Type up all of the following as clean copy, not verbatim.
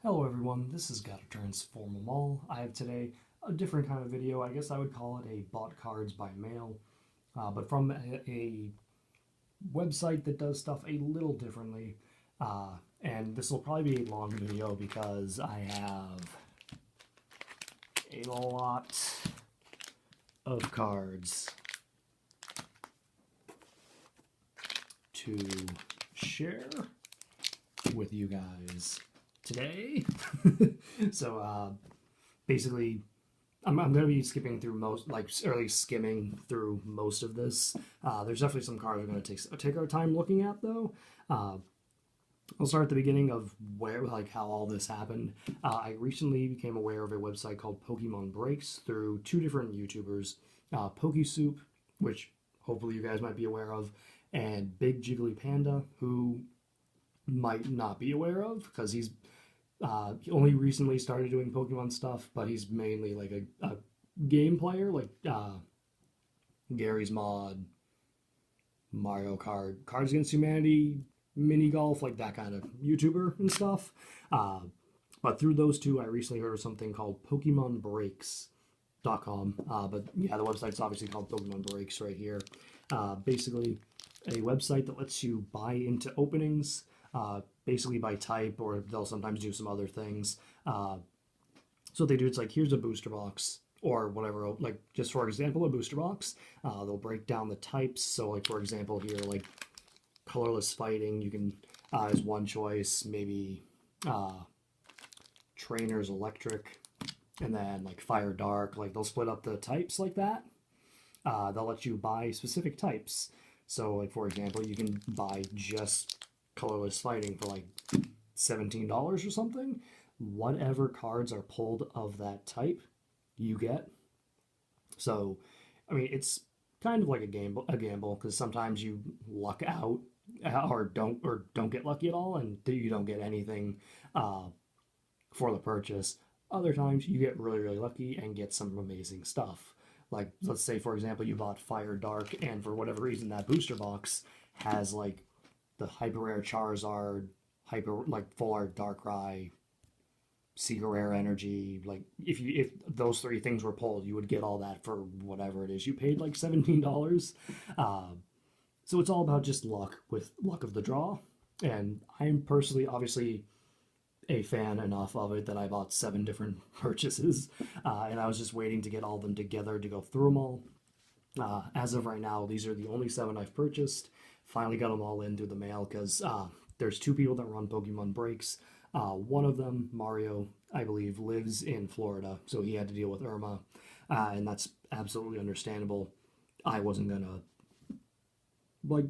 Hello everyone, this is Gotta Transform 'em All. I have today a different kind of video. I guess I would call it a bought cards by mail, but from a website that does stuff a little differently. And this will probably be a long video because I have a lot of cards to share with you guys today. So basically, I'm going to be skipping through most, like, early skimming through most of this. There's definitely some cards we're going to take our time looking at, though. I'll start at the beginning of where, like, how all this happened. I recently became aware of a website called Pokemon Breaks through two different YouTubers, PokeSoup, which hopefully you guys might be aware of, and Big Jiggly Panda, who might not be aware of because he only recently started doing Pokemon stuff, but he's mainly like a game player, like Gary's Mod, Mario Kart, Cards Against Humanity, mini golf, like that kind of YouTuber and stuff. But through those two, I recently heard of something called PokemonBreaks.com. But yeah, the website's obviously called Pokemon Breaks right here. Basically, a website that lets you buy into openings, basically by type, or they'll sometimes do some other things. So what they do, it's like, here's a booster box or whatever, like just for example, a booster box. They'll break down the types. So like, for example, here, like colorless fighting, you can, as one choice, maybe trainers electric, and then like fire dark, like they'll split up the types like that. They'll let you buy specific types. So like, for example, you can buy just colorless fighting for like $17 or something. Whatever cards are pulled of that type, you get. So, I mean, it's kind of like a gamble because sometimes you luck out, or don't get lucky at all, and you don't get anything uh, for the purchase. Other times you get really really lucky and get some amazing stuff. Like, let's say for example you bought Fire Dark, and for whatever reason that booster box has like the hyper rare Charizard, hyper like full art Darkrai, Secret Rare Energy. Like, if those three things were pulled, you would get all that for whatever it is you paid, like $17. So it's all about just luck, with luck of the draw. And I'm personally, obviously, a fan enough of it that I bought 7 different purchases, and I was just waiting to get all of them together to go through them all. As of right now, these are the only 7 I've purchased. Finally got them all in through the mail because there's 2 people that run Pokemon Breaks. One of them, Mario, I believe, lives in Florida, so he had to deal with Irma, and that's absolutely understandable. I wasn't gonna, like,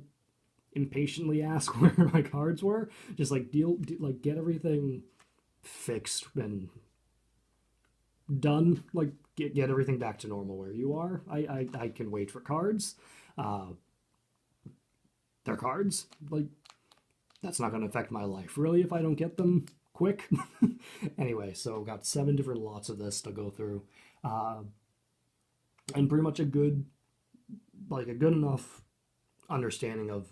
impatiently ask where my cards were. Just like like get everything fixed and done. Like, get everything back to normal where you are. I can wait for cards. Uh, they're cards. Like, that's not going to affect my life really if I don't get them quick. Anyway, so got 7 different lots of this to go through, uh, and pretty much a good enough understanding of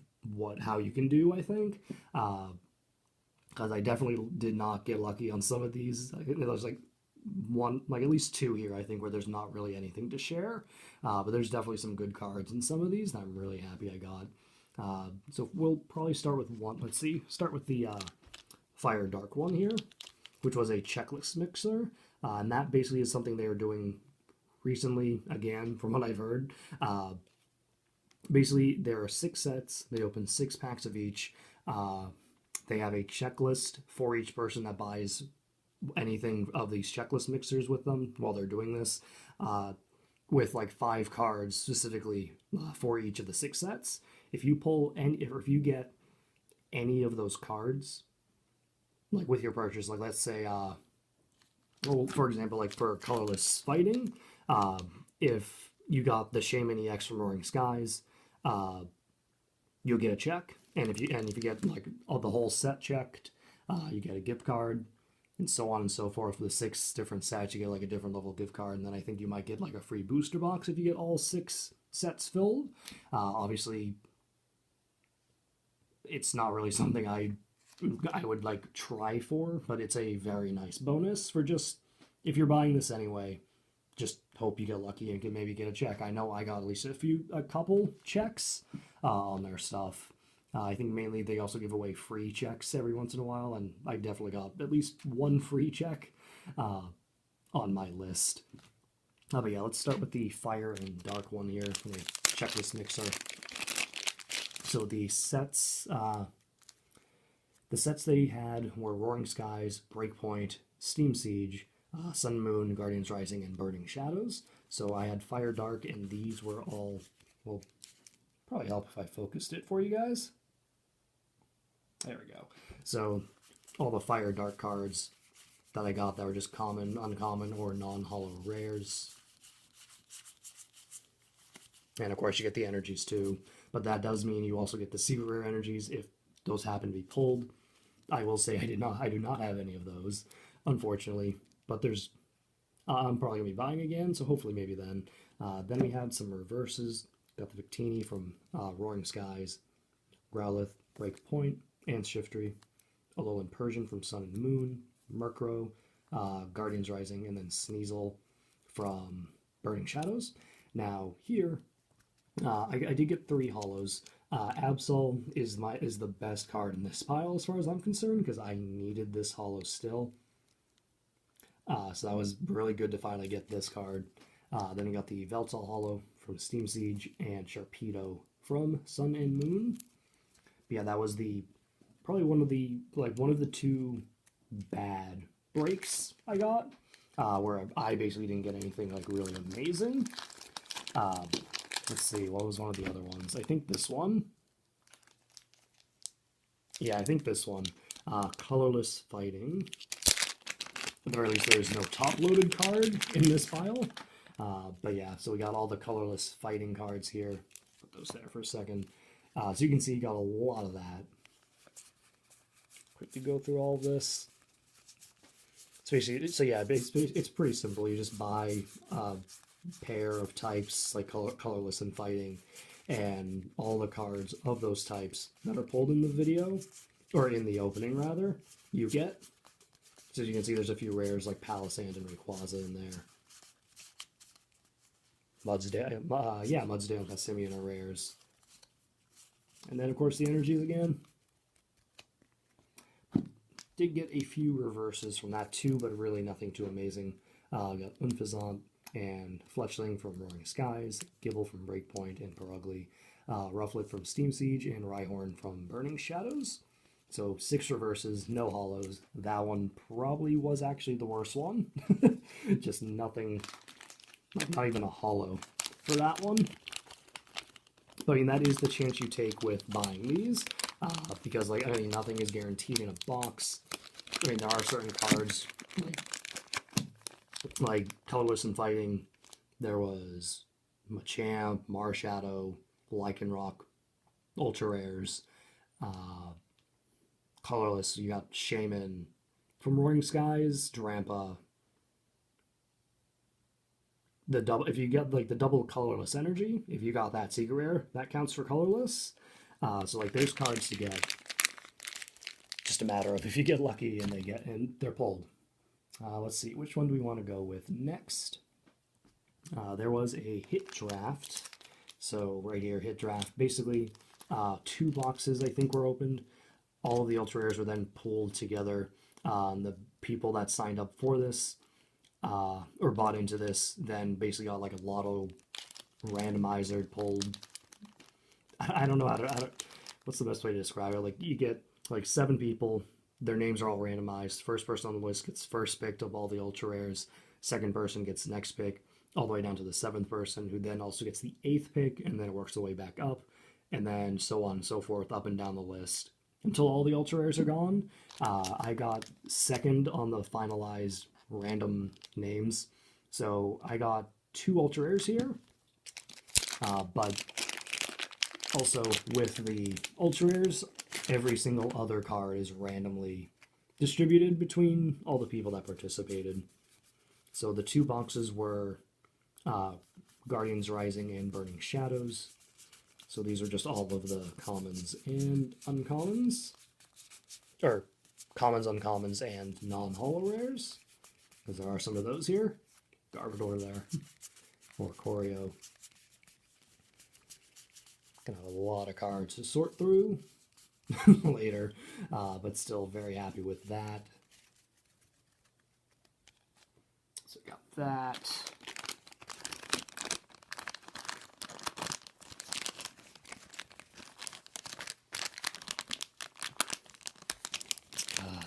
how you can do. I think because I definitely did not get lucky on some of these. I think there's like one, like at least 2 here, I think, where there's not really anything to share. But there's definitely some good cards in some of these, and I'm really happy I got. So we'll probably start with one. Let's see. Start with the Fire Dark one here, which was a checklist mixer. And that basically is something they are doing recently, again, from what I've heard. Basically, there are 6 sets. They open 6 packs of each. They have a checklist for each person that buys anything of these checklist mixers with them while they're doing this, with like 5 cards specifically for each of the 6 sets. If you pull any, or if you get any of those cards, like with your purchase, like let's say, well, for example, like for colorless fighting, if you got the Shaman EX from Roaring Skies, uh, you'll get a check, and if you get like the whole set checked, you get a gift card, and so on and so forth. For the 6 different sets, you get like a different level gift card, and then I think you might get like a free booster box if you get all 6 sets filled. Obviously, it's not really something I I would like try for, but it's a very nice bonus for just if you're buying this anyway. Just hope you get lucky and can maybe get a check. I know I got at least a couple checks on their stuff. I think mainly they also give away free checks every once in a while, and I definitely got at least one free check on my list. But yeah, let's start with the fire and dark one here. Let me check this mixer. So the sets they had were Roaring Skies, Breakpoint, Steam Siege, Sun Moon, Guardians Rising, and Burning Shadows. So I had Fire Dark, and these were all, well, probably help if I focused it for you guys. There we go. So all the Fire Dark cards that I got that were just common, uncommon, or non-holo rares. And of course you get the energies too, but that does mean you also get the secret rare energies if those happen to be pulled. I will say I do not have any of those, unfortunately, but there's, I'm probably gonna be buying again, so hopefully maybe then. Then we had some reverses. Got the Victini from Roaring Skies, Growlithe, Breakpoint, and Shiftry, Alolan Persian from Sun and Moon, Murkrow, Guardians Rising, and then Sneasel from Burning Shadows. Now here, I did get 3 holos. Absol is the best card in this pile as far as I'm concerned because I needed this holo still. So that was really good to finally get this card. Then we got the Veltal holo from Steam Siege and Sharpedo from Sun and Moon. But yeah, that was probably one of the 2 bad breaks I got, where I basically didn't get anything like really amazing. Let's see, what was one of the other ones? I think this one. Yeah, I think this one. Colorless Fighting. At the very least, there's no top-loaded card in this pile. But yeah, so we got all the Colorless Fighting cards here. Put those there for a second. So you can see you got a lot of that. Quickly go through all of this. So yeah, it's pretty simple. You just buy pair of types like colorless and fighting, and all the cards of those types that are pulled in the video, or in the opening rather, you get. So you can see there's a few rares like Palisand and Rayquaza in there. Mudsdale and Passimian are rares. And then of course the energies again. Did get a few reverses from that too, but really nothing too amazing. Got Unfezant and Fletchling from Roaring Skies, Gibble from Breakpoint and Perugly, Rufflet from Steam Siege, and Rhyhorn from Burning Shadows. So 6 reverses, no holos. That one probably was actually the worst one. Just nothing, not even a holo for that one. But I mean, that is the chance you take with buying these, because nothing is guaranteed in a box. I mean, there are certain cards, like Colorless and Fighting, there was Machamp, Marshadow, Lycanroc, Ultra Rares. Colorless, you got Shaman from Roaring Skies, Drampa. If you get like the double Colorless energy, if you got that secret rare, that counts for Colorless. So like there's cards to get. Just a matter of if you get lucky and they're pulled. Let's see, which one do we want to go with next? There was a hit draft. So right here, hit draft. Basically, 2 boxes I think were opened. All of the ultra rares were then pulled together. The people that signed up for this or bought into this then basically got like a lotto randomizer pulled. I don't know what's the best way to describe it. Like you get like 7 people, their names are all randomized. First person on the list gets first pick of all the ultra rares. Second person gets next pick, all the way down to the 7th person, who then also gets the 8th pick, and then it works the way back up, and then so on and so forth, up and down the list until all the ultra rares are gone. I got second on the finalized random names, so I got 2 ultra rares here, but also with the ultra rares, every single other card is randomly distributed between all the people that participated. So the 2 boxes were Guardians Rising and Burning Shadows. So these are just all of the commons and uncommons. or commons, uncommons, and non-holo rares, because there are some of those here. Garbodor there, or Choreo. Gonna have a lot of cards to sort through later, but still very happy with that. So got that.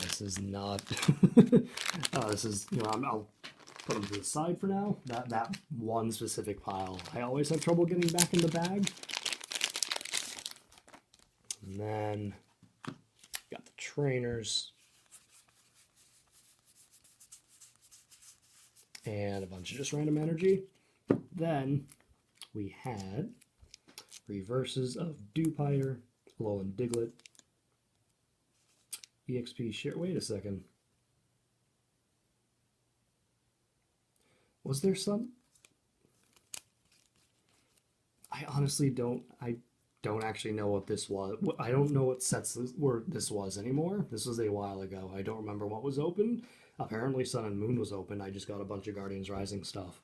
This is not. This is, you know, I'll put them to the side for now. That one specific pile, I always have trouble getting back in the bag. And then got the trainers and a bunch of just random energy. Then we had reverses of Dewpider, Alolan Diglett, EXP share. Wait a second. Was there some? I honestly don't. I don't actually know what this was. I don't know what sets where this was anymore. This was a while ago. I don't remember what was open. Apparently, Sun and Moon was open. I just got a bunch of Guardians Rising stuff.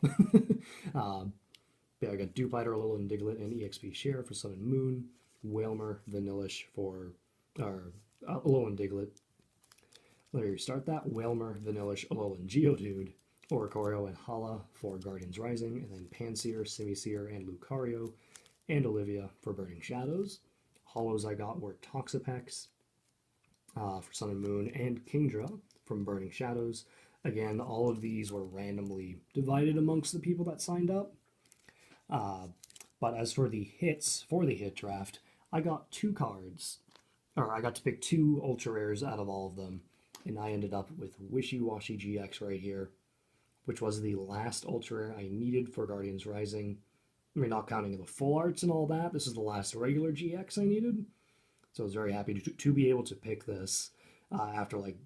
Yeah, I got Dewpider, Alolan Diglett, and EXP share for Sun and Moon. Wailmer, Vanillish for Alolan Diglett. Let me restart that. Wailmer, Vanillish, Alolan Geodude, Oricorio, and Hala for Guardians Rising, and then Pansear, Simisear, and Lucario, and Olivia for Burning Shadows. Holos I got were Toxapex for Sun and Moon, and Kingdra from Burning Shadows. Again, all of these were randomly divided amongst the people that signed up. But as for the hits for the hit draft, I got 2 cards, or I got to pick 2 ultra rares out of all of them, and I ended up with Wishy Washy GX right here, which was the last ultra rare I needed for Guardians Rising. I mean, not counting the full arts and all that, this is the last regular GX I needed. So I was very happy to be able to pick this after like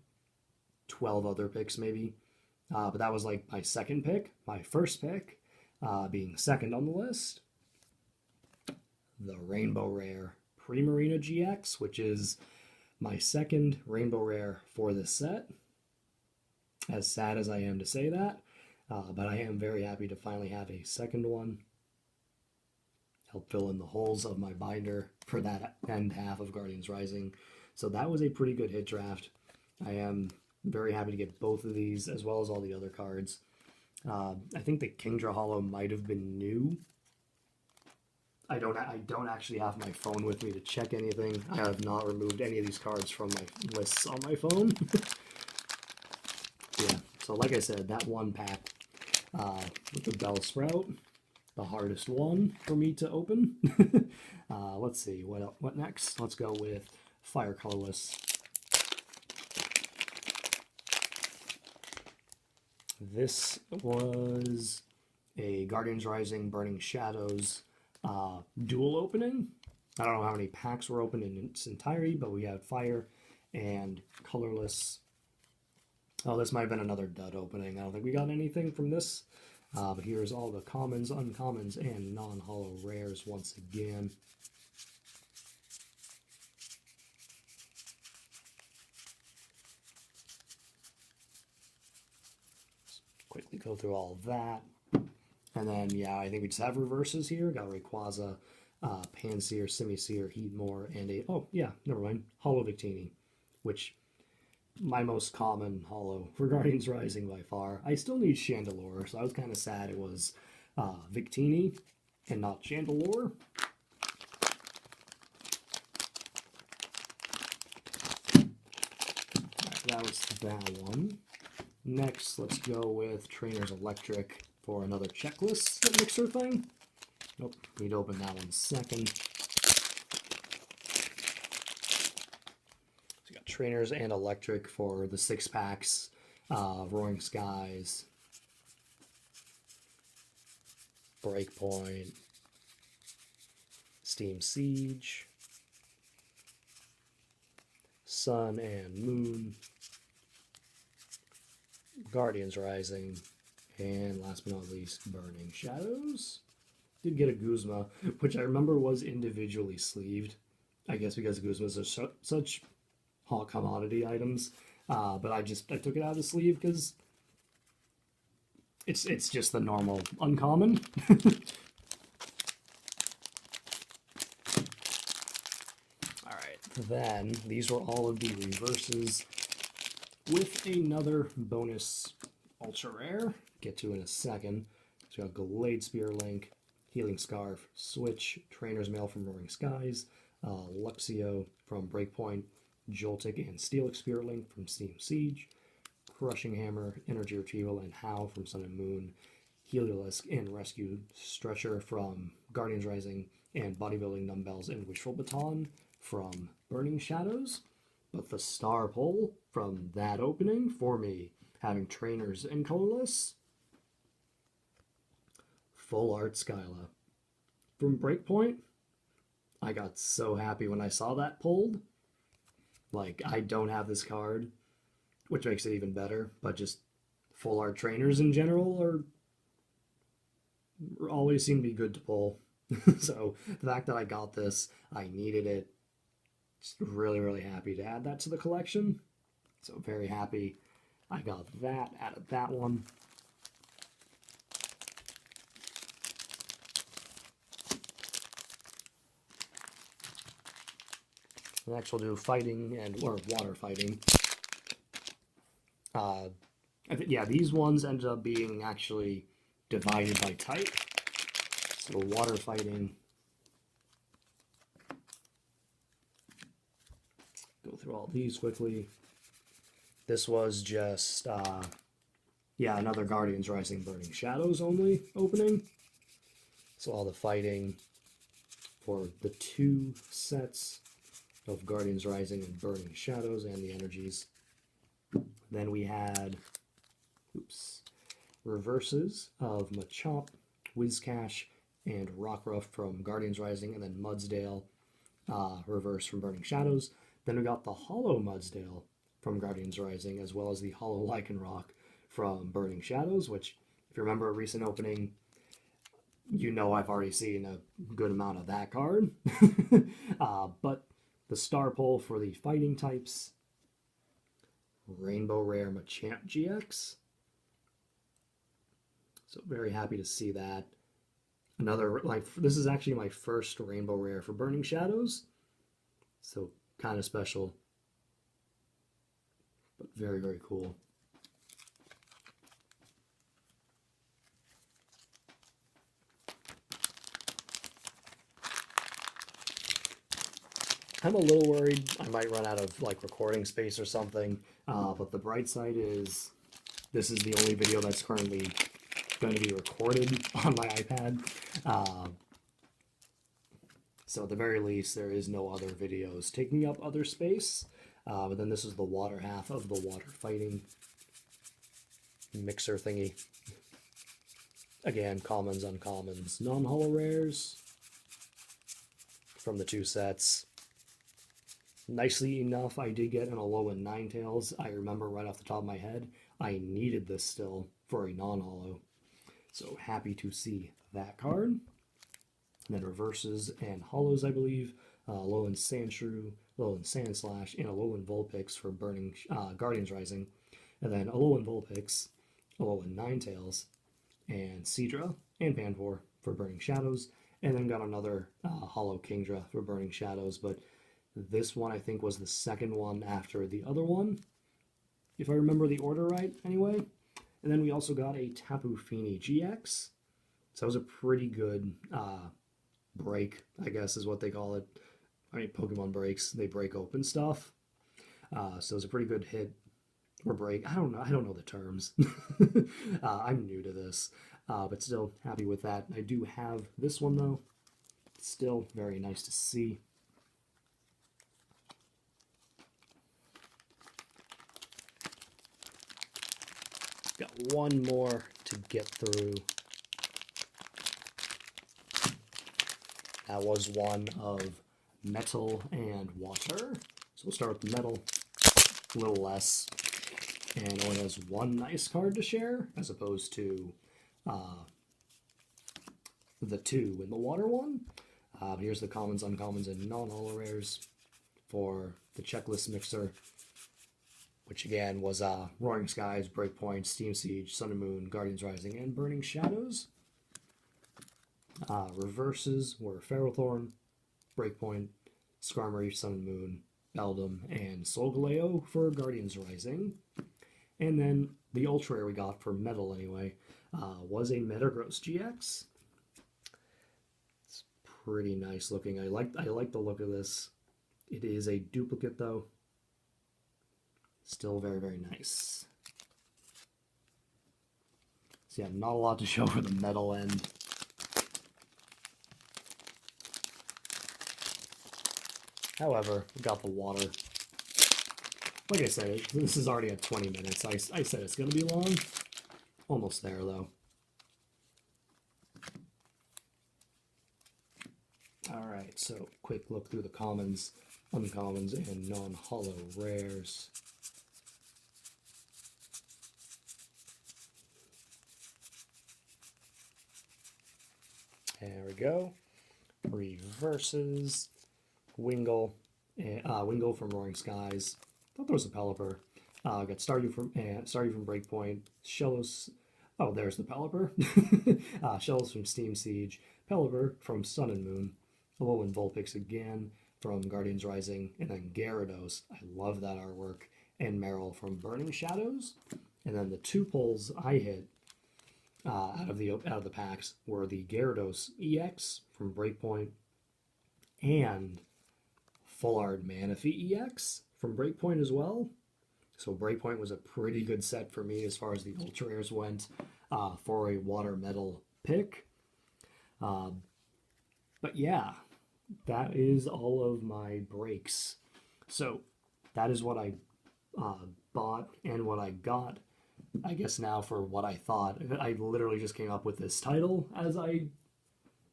12 other picks maybe. But that was like my second pick. My first pick being second on the list, the Rainbow Rare Primarina GX, which is my second Rainbow Rare for this set. As sad as I am to say that, but I am very happy to finally have a second one. Help fill in the holes of my binder for that end half of Guardians Rising. So that was a pretty good hit draft. I am very happy to get both of these, as well as all the other cards. I think the Kingdra Holo might have been new. I don't actually have my phone with me to check anything. I have not removed any of these cards from my lists on my phone. Yeah, so like I said, that one pack with the Bellsprout, the hardest one for me to open. Let's see, what next? Let's go with Fire Colorless. This was a Guardians Rising Burning Shadows dual opening. I don't know how many packs were opened in its entirety, but we had Fire and Colorless. Oh, this might have been another dud opening. I don't think we got anything from this. But here's all the commons, uncommons, and non-holo rares once again. Let's quickly go through all of that. And then, yeah, I think we just have reverses here. Got Rayquaza, Pansear, Simisear, Heatmore, and a, oh, yeah, never mind, Holo Victini, which my most common holo for Guardians Rising by far. I still need Chandelure, so I was kind of sad it was Victini and not Chandelure. Right, that was that one. Next, let's go with Trainer's Electric for another checklist mixer thing. Nope, need to open that one second. Trainers and Electric for the 6 packs, Roaring Skies, Breakpoint, Steam Siege, Sun and Moon, Guardians Rising, and last but not least, Burning Shadows. Did get a Guzma, which I remember was individually sleeved. I guess because Guzmas are such hot commodity items. But I took it out of the sleeve because it's just the normal uncommon. All right, then these were all of the reverses with another bonus ultra rare. Get to in a second. So we got Glade Spear Link, Healing Scarf, Switch, Trainer's Mail from Roaring Skies, Luxio from Breakpoint, Joltik and Steelix Spirit Link from Steam Siege, Crushing Hammer, Energy Retrieval, and How from Sun and Moon, Heliolisk and Rescue Stretcher from Guardians Rising, and Bodybuilding Dumbbells and Wishful Baton from Burning Shadows. But the star pull from that opening for me, having Trainers and Colorless, Full Art Skyla. From Breakpoint, I got so happy when I saw that pulled. Like, I don't have this card, which makes it even better, but just Full Art Trainers in general always seem to be good to pull. So the fact that I got this, I needed it. Just really, really happy to add that to the collection. So very happy I got that, added that one. Next we'll do fighting or water fighting. Yeah, these ones ended up being actually divided by type. So water fighting. Go through all these quickly. This was just, another Guardians Rising Burning Shadows only opening. So all the fighting for the 2 sets of Guardians Rising and Burning Shadows and the energies. Then we had, reverses of Machop, Whiscash, and Rockruff from Guardians Rising, and then Mudsdale, reverse from Burning Shadows. Then we got the Hollow Mudsdale from Guardians Rising, as well as the Hollow Lycanroc from Burning Shadows, which, if you remember a recent opening, you know I've already seen a good amount of that card. But the star pull for the fighting types, Rainbow Rare Machamp GX. So very happy to see that. Another, this is actually my first Rainbow Rare for Burning Shadows. So kind of special. But very, very cool. I'm a little worried I might run out of recording space or something, but the bright side is this is the only video that's currently going to be recorded on my iPad. So at the very least, there is no other videos taking up other space. But then this is the water half of the water fighting mixer thingy. Again, commons, uncommons, non-holo rares from the 2 sets. Nicely enough, I did get an Alolan Ninetales. I remember right off the top of my head, I needed this still for a non-holo. So happy to see that card. And then reverses and holos, I believe. Alolan Sandshrew, Alolan Sandslash, and Alolan Vulpix for Burning Guardians Rising. And then Alolan Vulpix, Alolan Ninetales, and Seadra and Panpour for Burning Shadows. And then got another Holo Kingdra for Burning Shadows, but this one, I think, was the second one after the other one, if I remember the order right, anyway. And then we also got a Tapu Fini GX. So that was a pretty good break, I guess is what they call it. I mean, Pokemon breaks, they break open stuff. So it was a pretty good hit or break. I don't know the terms. I'm new to this, but still happy with that. I do have this one, though. Still very nice to see. Got one more to get through. That was one of metal and water. So we'll start with the metal, a little less, and only has one nice card to share, as opposed to the 2 in the water one. Here's the commons, uncommons, and non-holo rares for the checklist mixer, which again was Roaring Skies, Breakpoint, Steam Siege, Sun and Moon, Guardians Rising, and Burning Shadows. Reverses were Ferrothorn, Breakpoint, Skarmory, Sun and Moon, Beldum, and Solgaleo for Guardians Rising. And then the ultra rare we got for metal anyway was a Metagross GX. It's pretty nice looking. I like the look of this. It is a duplicate though. Still very, very nice. So yeah, not a lot to show for the metal end. However, we got the water. Like I said, this is already at 20 minutes. I said it's going to be long. Almost there, though. Alright, so quick look through the commons, uncommons, and non-holo rares. There we go. Reverses. Wingull. Wingull from Roaring Skies. Thought there was a Pelipper. Got Staryu from Breakpoint. Shellos. Oh, there's the Pelipper. Shellos from Steam Siege. Pelipper from Sun and Moon. Alolan Vulpix again from Guardians Rising. And then Gyarados. I love that artwork. And Meryl from Burning Shadows. And then the two pulls I hit out of the packs were the Gyarados EX from Breakpoint and Full Art Manaphy EX from Breakpoint as well. So Breakpoint was a pretty good set for me as far as the Ultra Rares went for a water metal pick. But yeah, that is all of my breaks. So that is what I bought and what I got. I guess now for what I thought. I literally just came up with this title as I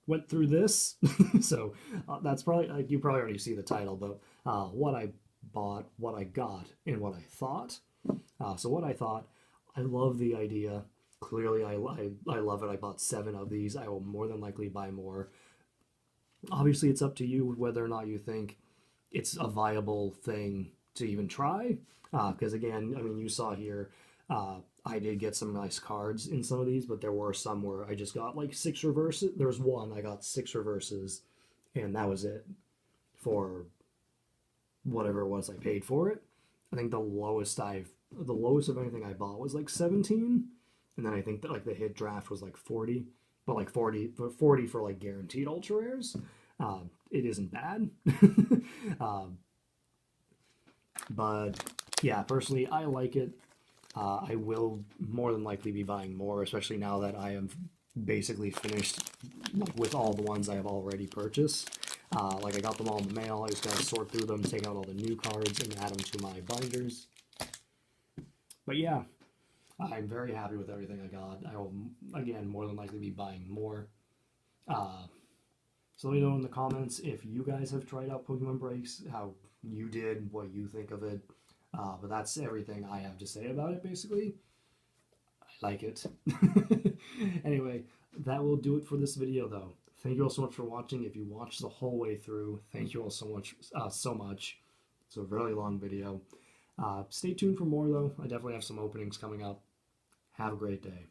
went through this. So that's probably, like, you probably already see the title, but what I bought, what I got, and what I thought. So what I thought, I love the idea. Clearly, I love it. I bought 7 of these. I will more than likely buy more. Obviously, it's up to you whether or not you think it's a viable thing to even try. Because again, I mean, you saw here, I did get some nice cards in some of these, but there were some where I just got like 6 reverses. There was one I got 6 reverses, and that was it for whatever it was I paid for it. I think the lowest of anything I bought was like 17, and then I think that like the hit draft was like 40, but like 40 for like guaranteed ultra rares. It isn't bad. But yeah, personally, I like it. I will more than likely be buying more, especially now that I am basically finished with all the ones I have already purchased. Like, I got them all in the mail. I just gotta sort through them, take out all the new cards, and add them to my binders. But yeah, I'm very happy with everything I got. I will, again, more than likely be buying more. So let me know in the comments if you guys have tried out Pokemon Breaks, how you did, what you think of it. But that's everything I have to say about it, basically. I like it. Anyway, that will do it for this video, though. Thank you all so much for watching. If you watched the whole way through, thank you all so much. It's a really long video. Stay tuned for more, though. I definitely have some openings coming up. Have a great day.